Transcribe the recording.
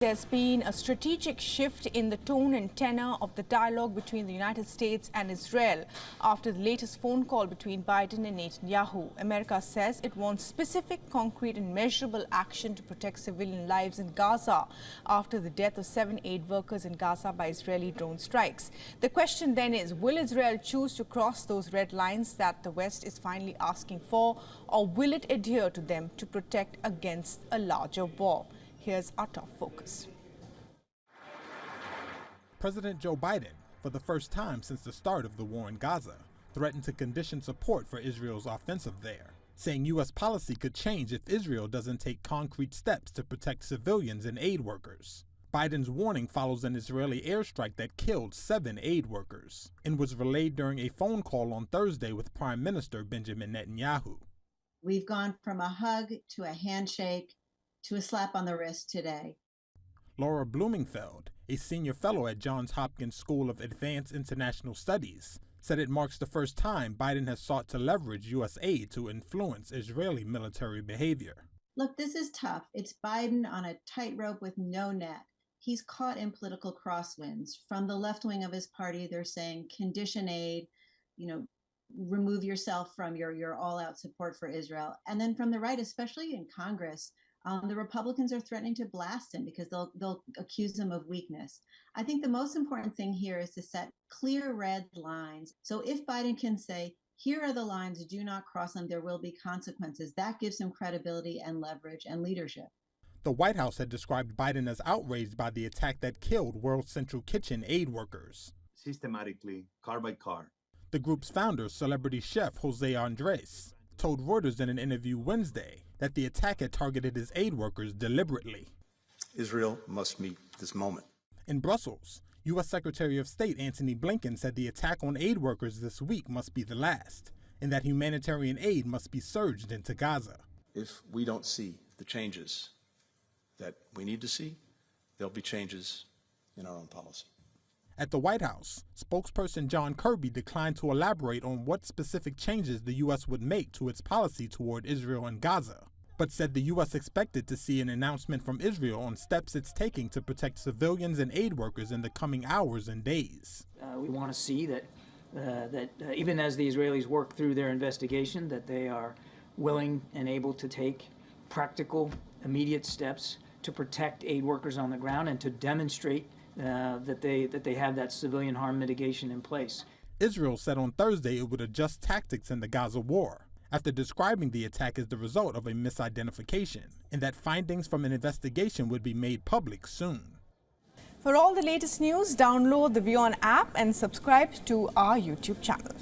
There's been a strategic shift in the tone and tenor of the dialogue between the United States and Israel after the latest phone call between Biden and Netanyahu. America says it wants specific, concrete and measurable action to protect civilian lives in Gaza after the death of 7 aid workers in Gaza by Israeli drone strikes. The question then is, will Israel choose to cross those red lines that the West is finally asking for, or will it adhere to them to protect against a larger war? Here's our top focus. President Joe Biden, for the first time since the start of the war in Gaza, threatened to condition support for Israel's offensive there, saying U.S. policy could change if Israel doesn't take concrete steps to protect civilians and aid workers. Biden's warning follows an Israeli airstrike that killed 7 aid workers and was relayed during a phone call on Thursday with Prime Minister Benjamin Netanyahu. We've gone from a hug to a handshake to a slap on the wrist today. Laura Blumenfeld, a senior fellow at Johns Hopkins School of Advanced International Studies, said it marks the first time Biden has sought to leverage U.S. aid to influence Israeli military behavior. Look, this is tough. It's Biden on a tightrope with no net. He's caught in political crosswinds. From the left wing of his party, they're saying condition aid, remove yourself from your all-out support for Israel. And then from the right, especially in Congress, the Republicans are threatening to blast him because they'll accuse him of weakness. I think the most important thing here is to set clear red lines. So if Biden can say, here are the lines, do not cross them, there will be consequences, that gives him credibility and leverage and leadership. The White House had described Biden as outraged by the attack that killed World Central Kitchen aid workers. Systematically, car by car. The group's founder, celebrity chef Jose Andres, told Reuters in an interview Wednesday that the attack had targeted his aid workers deliberately. Israel must meet this moment. In Brussels, U.S. Secretary of State Antony Blinken said the attack on aid workers this week must be the last, and that humanitarian aid must be surged into Gaza. If we don't see the changes that we need to see, there'll be changes in our own policy. At the White House, spokesperson John Kirby declined to elaborate on what specific changes the U.S. would make to its policy toward Israel and Gaza, but said the U.S. expected to see an announcement from Israel on steps it's taking to protect civilians and aid workers in the coming hours and days. We want to see that even as the Israelis work through their investigation, that they are willing and able to take practical, immediate steps to protect aid workers on the ground and to demonstrate that they have that civilian harm mitigation in place. Israel said on Thursday it would adjust tactics in the Gaza war after describing the attack as the result of a misidentification, and that findings from an investigation would be made public soon. For all the latest news, download the WION app and subscribe to our YouTube channel.